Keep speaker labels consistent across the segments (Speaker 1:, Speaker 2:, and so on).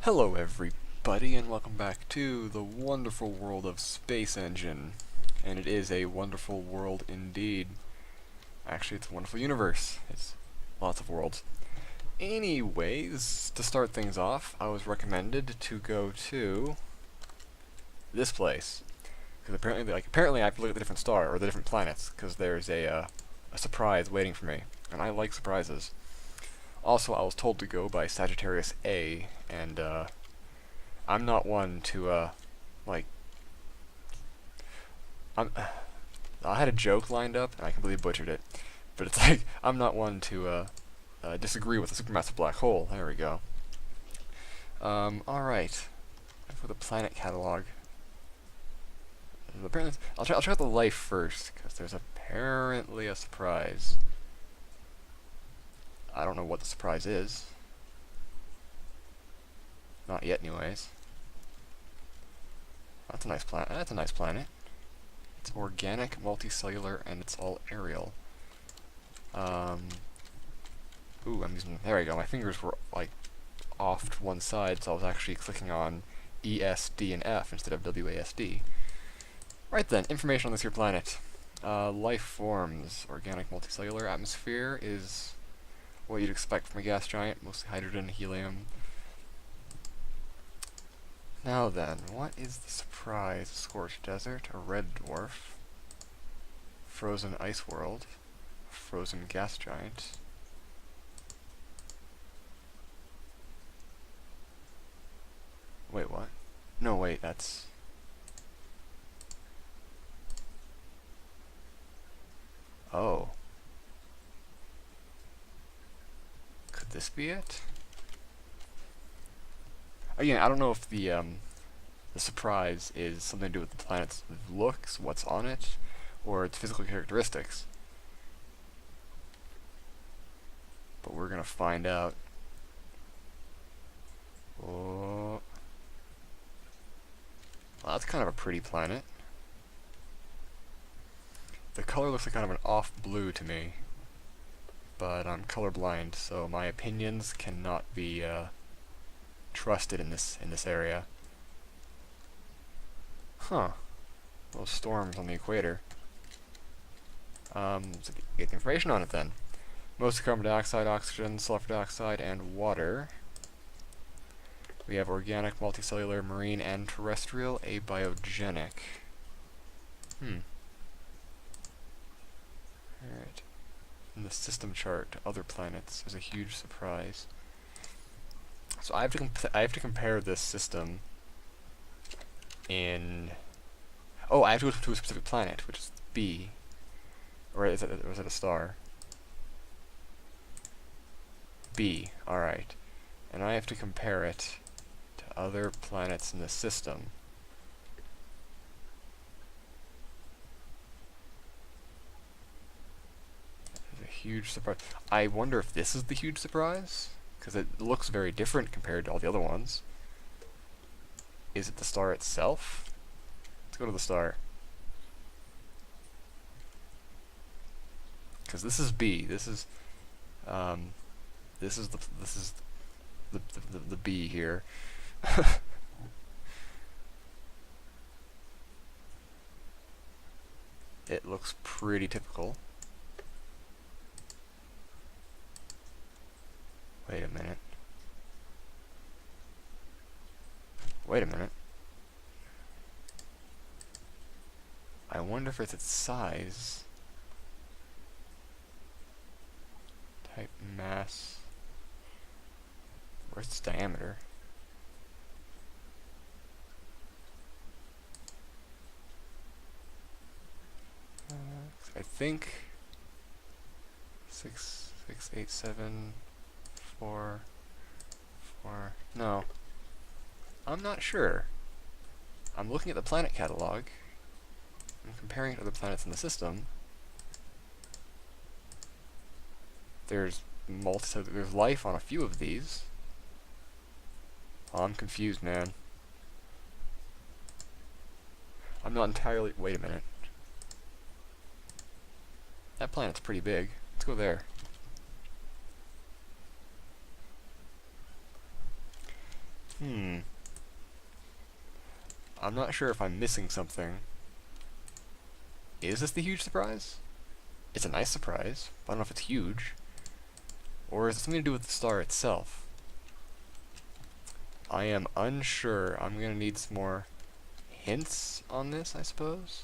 Speaker 1: Hello everybody and welcome back to the wonderful world of Space Engine. And it is a wonderful world indeed. Actually, it's a wonderful universe. It's lots of worlds. Anyways, to start things off, I was recommended to go to this place. Because apparently I have to look at the different star, or the different planets, because there's a surprise waiting for me. And I like surprises. Also, I was told to go by Sagittarius A, and I'm not one to like I'm I had a joke lined up and I completely butchered it. But it's like I'm not one to disagree with a supermassive black hole. There we go. All right. For the planet catalog, apparently I'll check out the life first because there's apparently a surprise. I don't know what the surprise is. Not yet, anyways. That's a nice planet. That's a nice planet. It's organic, multicellular, and it's all aerial. Ooh, I'm using. There we go. My fingers were like off to one side, so I was actually clicking on E, S, D, and F instead of W, A, S, D. Right then, information on this here planet. Life forms. Organic, multicellular. Atmosphere is what you'd expect from a gas giant, mostly hydrogen, helium. Now then, what is the surprise? A scorched desert, a red dwarf, frozen ice world, frozen gas giant. Wait, what? No, wait, that's... Oh. Could this be it? Again, I don't know if the surprise is something to do with the planet's looks, what's on it, or its physical characteristics. But we're gonna find out. Oh. Well, that's kind of a pretty planet. The color looks like kind of an off blue to me, but I'm colorblind, so my opinions cannot be trusted in this area. Huh. Those storms on the equator. So get the information on it then. Mostly carbon dioxide, oxygen, sulfur dioxide, and water. We have organic, multicellular, marine, and terrestrial, abiogenic. Alright. In the system chart, other planets, there's a huge surprise. So I have to compare this system in... Oh, I have to go to a specific planet, which is B. Or is it a star? B, alright. And I have to compare it to other planets in the system. There's a huge surprise. I wonder if this is the huge surprise? Because it looks very different compared to all the other ones. Is it the star itself? Let's go to the star. Because this is B. This is the B here. It looks pretty typical. Wait a minute. Wait a minute. I wonder if it's its size. Type mass. Where's its diameter? I think 6, 6, 8, 7, 4, 4. No. I'm not sure. I'm looking at the planet catalog. I'm comparing it to other planets in the system. There's there's life on a few of these. Oh, I'm confused, man. I'm not entirely... Wait a minute. That planet's pretty big. Let's go there. I'm not sure if I'm missing something. Is this the huge surprise? It's a nice surprise, but I don't know if it's huge. Or is it something to do with the star itself? I am unsure. I'm gonna need some more hints on this, I suppose?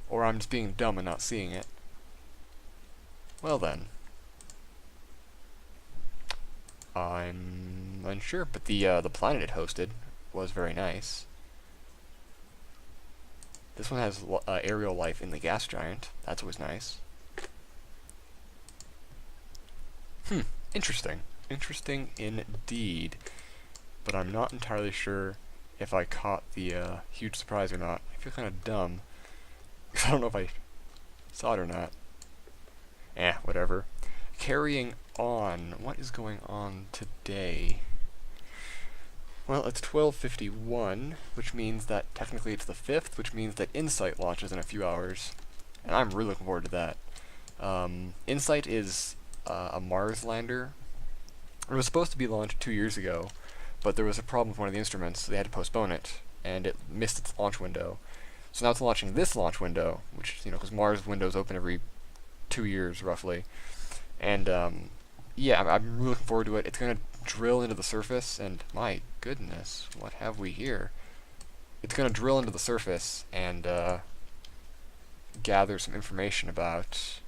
Speaker 1: Or I'm just being dumb and not seeing it. Well then. I'm unsure, but the planet it hosted was very nice. This one has aerial life in the gas giant. That's always nice. Interesting. Interesting indeed. But I'm not entirely sure if I caught the huge surprise or not. I feel kind of dumb. Because I don't know if I saw it or not. Whatever. Carrying on. What is going on today? Well, it's 12:51, which means that technically it's the 5th, which means that InSight launches in a few hours. And I'm really looking forward to that. InSight is a Mars lander. It was supposed to be launched 2 years ago, but there was a problem with one of the instruments, so they had to postpone it, and it missed its launch window. So now it's launching this launch window, which, because Mars windows open every 2 years, roughly. And, yeah, I'm really looking forward to it. It's going to drill into the surface, and my goodness, what have we here? It's going to drill into the surface and gather some information about,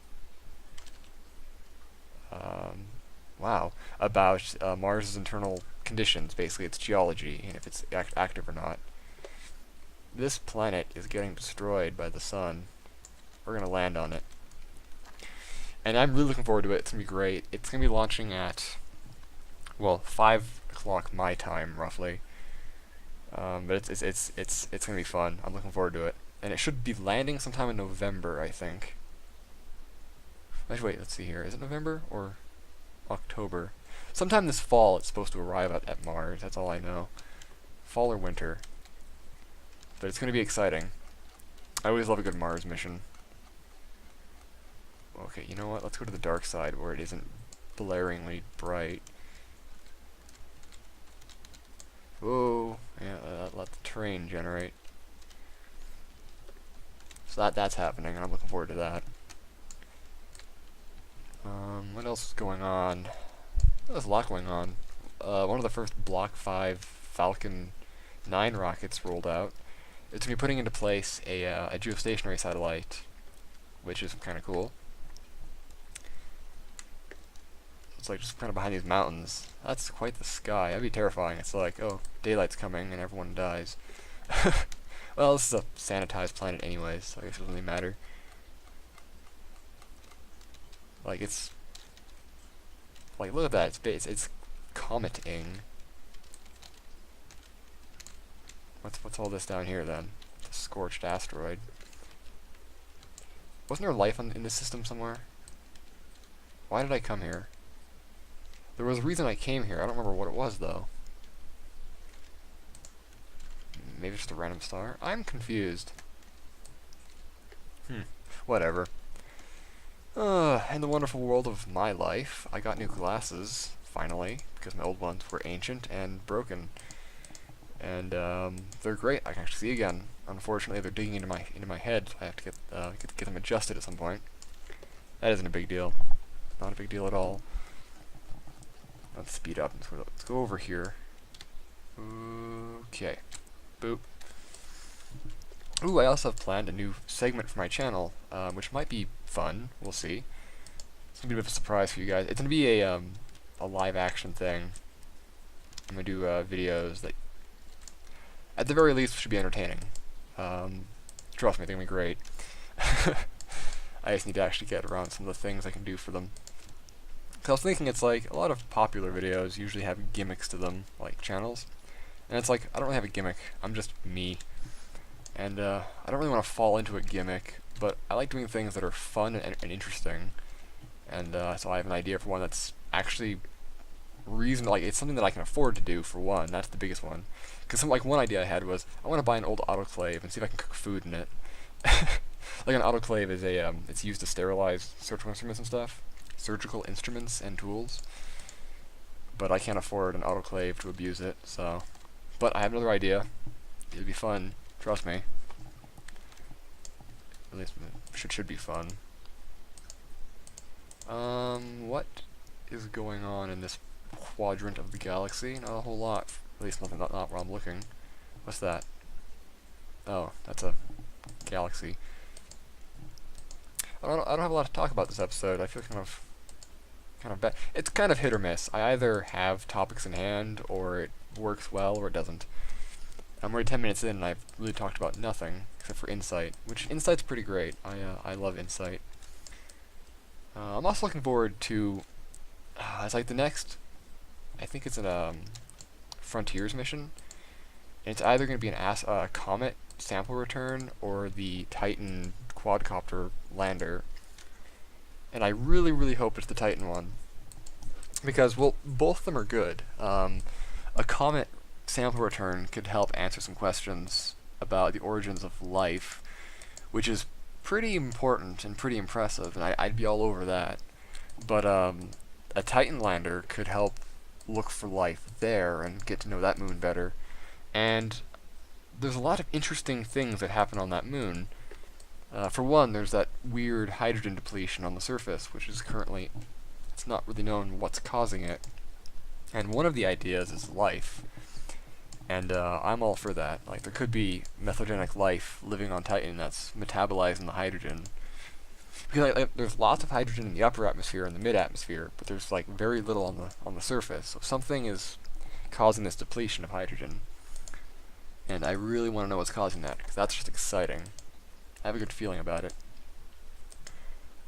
Speaker 1: about Mars' internal conditions, basically its geology, and if it's active or not. This planet is getting destroyed by the sun. We're going to land on it. And I'm really looking forward to it. It's going to be great. It's going to be launching at, well, 5 o'clock my time, roughly. But it's going to be fun. I'm looking forward to it. And it should be landing sometime in November, I think. Actually, wait, let's see here. Is it November or October? Sometime this fall it's supposed to arrive at Mars. That's all I know. Fall or winter. But it's going to be exciting. I always love a good Mars mission. Okay, you know what? Let's go to the dark side where it isn't blaringly bright. Whoa. Yeah, let the terrain generate. So that's happening, and I'm looking forward to that. What else is going on? There's a lot going on. One of the first Block 5 Falcon 9 rockets rolled out. It's going to be putting into place a geostationary satellite, which is kind of cool. It's like just kind of behind these mountains. That's quite the sky. That'd be terrifying. It's like, oh, daylight's coming and everyone dies. Well, this is a sanitized planet anyways, so I guess it doesn't really matter. Like, it's... Like, look at that. It's cometing. What's all this down here, then? The scorched asteroid. Wasn't there life in this system somewhere? Why did I come here? There was a reason I came here. I don't remember what it was, though. Maybe just a random star? I'm confused. Whatever. In the wonderful world of my life, I got new glasses, finally, because my old ones were ancient and broken. And, they're great. I can actually see again. Unfortunately, they're digging into my head, so I have to get them adjusted at some point. That isn't a big deal. Not a big deal at all. Let's speed up. Let's go over here. Okay. Boop. Ooh, I also have planned a new segment for my channel, which might be fun. We'll see. It's gonna be a bit of a surprise for you guys. It's gonna be a live action thing. I'm gonna do videos that, at the very least, should be entertaining. Trust me, they're gonna be great. I just need to actually get around some of the things I can do for them. Cause I was thinking, it's like a lot of popular videos usually have gimmicks to them, like channels, and it's like I don't really have a gimmick. I'm just me. And I don't really want to fall into a gimmick, but I like doing things that are fun and interesting. And so I have an idea for one that's actually reasonable. Like, it's something that I can afford to do, for one. That's the biggest one. Because like one idea I had was I want to buy an old autoclave and see if I can cook food in it. Like, an autoclave is it's used to sterilize surgical instruments and stuff. Surgical instruments and tools. but I can't afford an autoclave to abuse it, so. But I have another idea. It'll be fun, trust me. At least it should be fun. What is going on in this quadrant of the galaxy? Not a whole lot. At least nothing, not where I'm looking. What's that? Oh, that's a galaxy. I don't have a lot to talk about this episode. I feel kind of bad. It's kind of hit or miss. I either have topics in hand, or it works well, or it doesn't. I'm already 10 minutes in, and I've really talked about nothing except for InSight, which InSight's pretty great. I love InSight. I'm also looking forward to it's like the next. I think it's a Frontiers mission. And it's either going to be an Comet sample return or the Titan quadcopter lander. And I really, really hope it's the Titan one. Because, well, both of them are good. A Comet sample return could help answer some questions about the origins of life, which is pretty important and pretty impressive, and I'd be all over that. But a Titan lander could help look for life there and get to know that moon better. And there's a lot of interesting things that happen on that moon. For one, there's that weird hydrogen depletion on the surface, which is currently, it's not really known what's causing it. And one of the ideas is life. And I'm all for that. Like, there could be methogenic life living on Titan that's metabolizing the hydrogen. Because there's lots of hydrogen in the upper atmosphere and the mid-atmosphere, but there's like very little on the surface. So something is causing this depletion of hydrogen. And I really want to know what's causing that, because that's just exciting. I have a good feeling about it.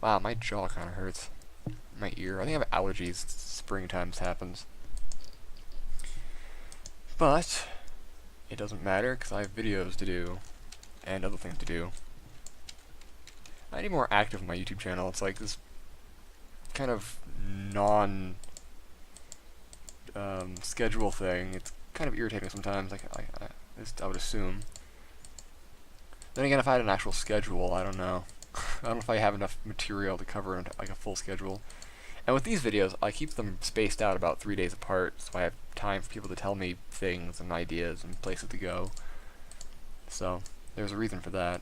Speaker 1: Wow, my jaw kind of hurts. My ear. I think I have allergies. Springtime happens. But it doesn't matter, because I have videos to do and other things to do. I need to be more active on my YouTube channel. It's like this kind of schedule thing. It's kind of irritating sometimes. Like I would assume. Then again, if I had an actual schedule, I don't know. I don't know if I have enough material to cover like a full schedule. And with these videos, I keep them spaced out about 3 days apart, so I have time for people to tell me things and ideas and places to go. So there's a reason for that.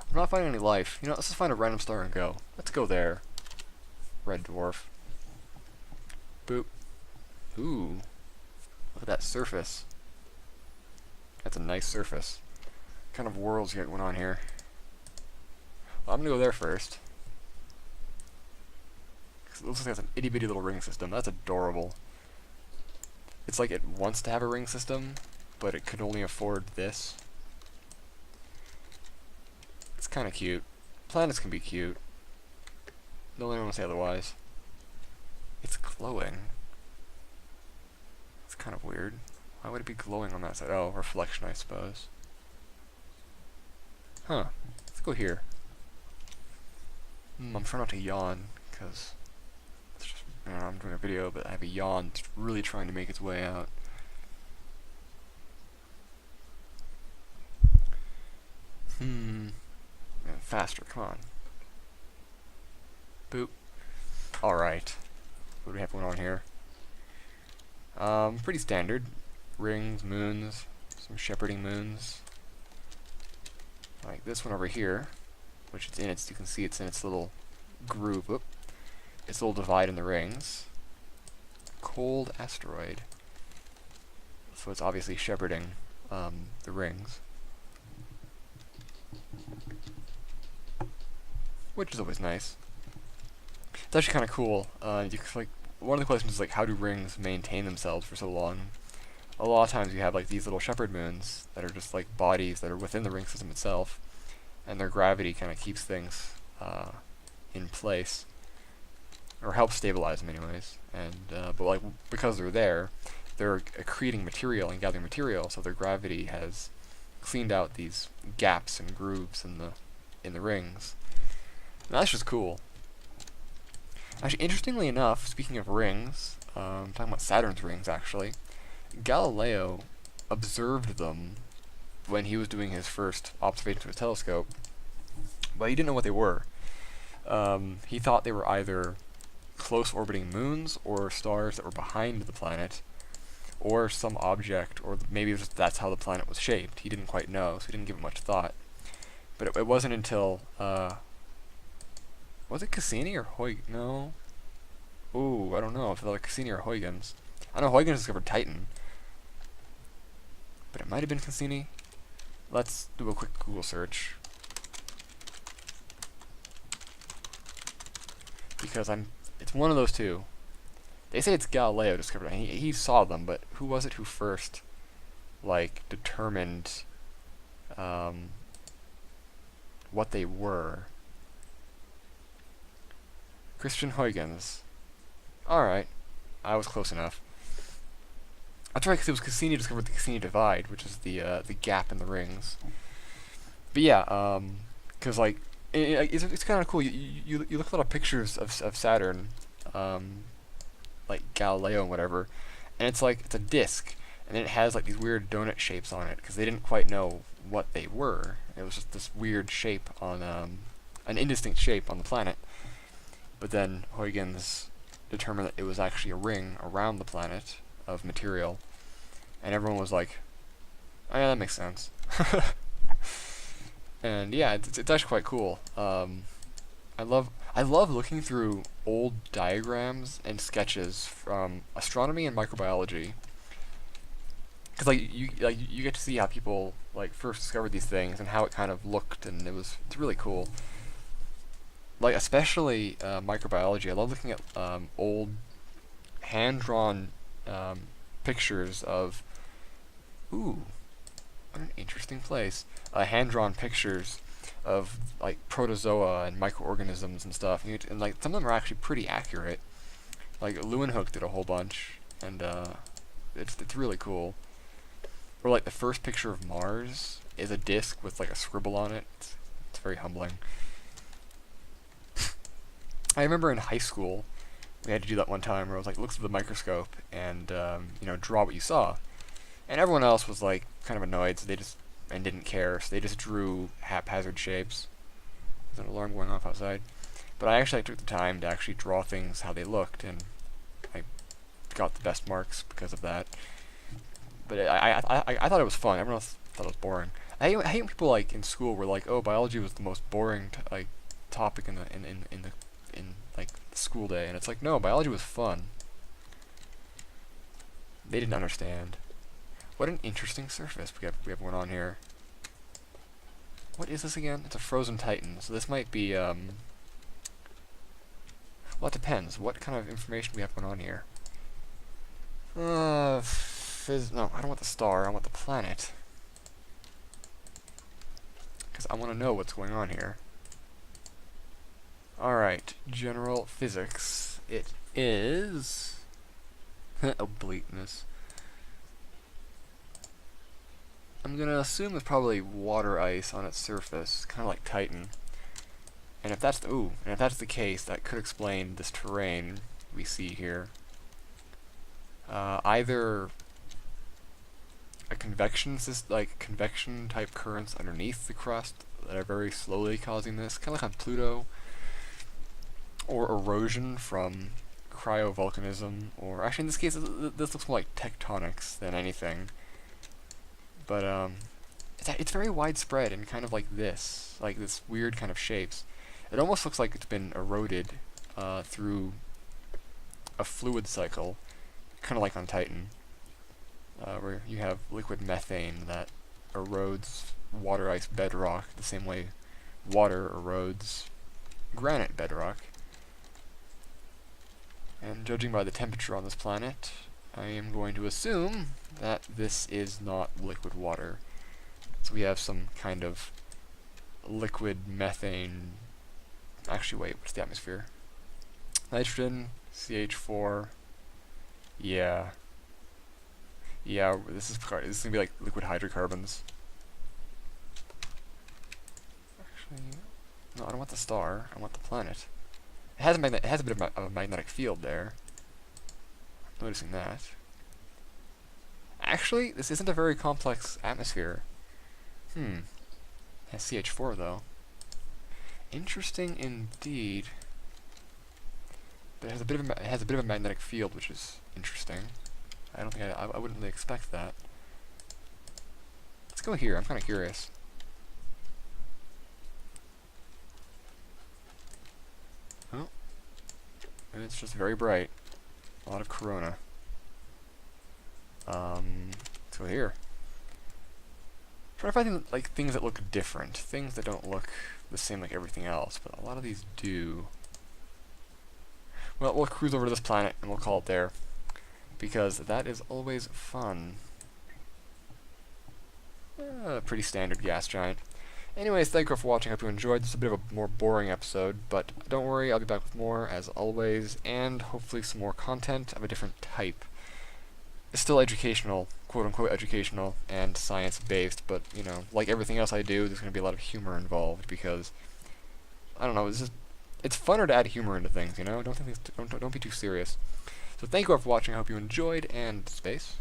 Speaker 1: I'm not finding any life. You know, let's just find a random star and go. Let's go there. Red dwarf. Boop. Ooh. Look at that surface. That's a nice surface. What kind of worlds you got going on here? Well, I'm gonna go there first. It looks like it's an itty bitty little ring system. That's adorable. It's like it wants to have a ring system, but it could only afford this. It's kind of cute. Planets can be cute. No one will say otherwise. It's glowing. It's kind of weird. Why would it be glowing on that side? Oh, reflection, I suppose. Huh. Let's go here. I'm trying not to yawn, because I'm doing a video, but I have a yawn that's really trying to make its way out. Faster, come on. Boop. Alright. What do we have going on here? Pretty standard. Rings, moons, some shepherding moons. Like this one over here, which it's in its, you can see it's in its little groove. Whoop. Its little divide in the rings. Cold asteroid. So it's obviously shepherding the rings. Which is always nice. It's actually kind of cool. Like one of the questions is like, how do rings maintain themselves for so long? A lot of times you have like these little shepherd moons that are just like bodies that are within the ring system itself, and their gravity kind of keeps things in place, or helps stabilize them anyways. And but like because they're there, they're accreting material and gathering material, so their gravity has cleaned out these gaps and grooves in the rings. And that's just cool. Actually, interestingly enough, speaking of rings, I'm talking about Saturn's rings actually. Galileo observed them when he was doing his first observations with his telescope, but he didn't know what they were. He thought they were either close orbiting moons, or stars that were behind the planet, or some object, or maybe it was just that's how the planet was shaped. He didn't quite know, so he didn't give it much thought. But it wasn't until, was it Cassini or Huygens? No. Ooh, I don't know if it was Cassini or Huygens. I know Huygens discovered Titan, but it might have been Cassini. Let's do a quick Google search. Because it's one of those two. They say it's Galileo discovered it. He saw them, but who was it who first, like, determined, what they were? Christian Huygens. Alright. I was close enough. That's right, because it was Cassini discovered the Cassini divide, which is the gap in the rings. But yeah, because, like, it's kind of cool. You look at a lot of pictures of Saturn, like Galileo and whatever, and it's like, it's a disc, and it has, like, these weird donut shapes on it, because they didn't quite know what they were. It was just this weird shape on, an indistinct shape on the planet. But then Huygens determined that it was actually a ring around the planet of material, and everyone was like, oh yeah, that makes sense. And yeah, it's actually quite cool. I love looking through old diagrams and sketches from astronomy and microbiology, because you get to see how people like first discovered these things and how it kind of looked, and it's really cool. Like, especially microbiology. I love looking at old hand-drawn pictures of, ooh, what an interesting place. Hand-drawn pictures of, like, protozoa and microorganisms and stuff. And like, some of them are actually pretty accurate. Like, Leeuwenhoek did a whole bunch, and it's really cool. Or, like, the first picture of Mars is a disc with, like, a scribble on it. It's very humbling. I remember in high school, we had to do that one time where I was like, look through the microscope and, draw what you saw. And everyone else was, like, kind of annoyed, so and didn't care, so they just drew haphazard shapes. There's an alarm going off outside. But I actually took the time to actually draw things how they looked, and I got the best marks because of that. But I thought it was fun. Everyone else thought it was boring. I hate when people, like, in school were like, oh, biology was the most boring topic in like the school day, and it's like, no, biology was fun. They didn't understand. What an interesting surface we have going on here. What is this again? It's a frozen titan, so this might be well, it depends. What kind of information we have going on here? No, I don't want the star. I want the planet, because I want to know what's going on here. Alright, general physics. It is obliqueness. I'm gonna assume there's probably water ice on its surface, kind of like Titan. And if that's the case, that could explain this terrain we see here. Either a convection type currents underneath the crust that are very slowly causing this, kind of like on Pluto, or erosion from cryovolcanism, or actually in this case, this looks more like tectonics than anything. But it's very widespread and kind of like this weird kind of shapes. It almost looks like it's been eroded through a fluid cycle, kind of like on Titan, where you have liquid methane that erodes water ice bedrock the same way water erodes granite bedrock. And judging by the temperature on this planet, I am going to assume that this is not liquid water. So we have some kind of liquid methane. Actually, wait, what's the atmosphere? Nitrogen, CH4. Yeah. Yeah, this is gonna be like liquid hydrocarbons. Actually, no, I don't want the star. I want the planet. It has a bit of a magnetic field there. I'm noticing that. Actually, this isn't a very complex atmosphere. It has CH4 though. Interesting indeed. But it has a bit of a magnetic field, which is interesting. I don't think I wouldn't really expect that. Let's go here. I'm kind of curious. Oh, and it's just very bright. A lot of corona. Let's go here. Trying to find things that look different, things that don't look the same like everything else, but a lot of these do. Well, we'll cruise over to this planet and we'll call it there, because that is always fun. Pretty standard gas giant. Anyways, thank you for watching. I hope you enjoyed. This is a bit of a more boring episode, but don't worry, I'll be back with more as always, and hopefully some more content of a different type. It's still educational, quote-unquote educational, and science-based, but, you know, like everything else I do, there's going to be a lot of humor involved, because, I don't know, it's funner to add humor into things, you know? Don't be too serious. So thank you all for watching, I hope you enjoyed, and space.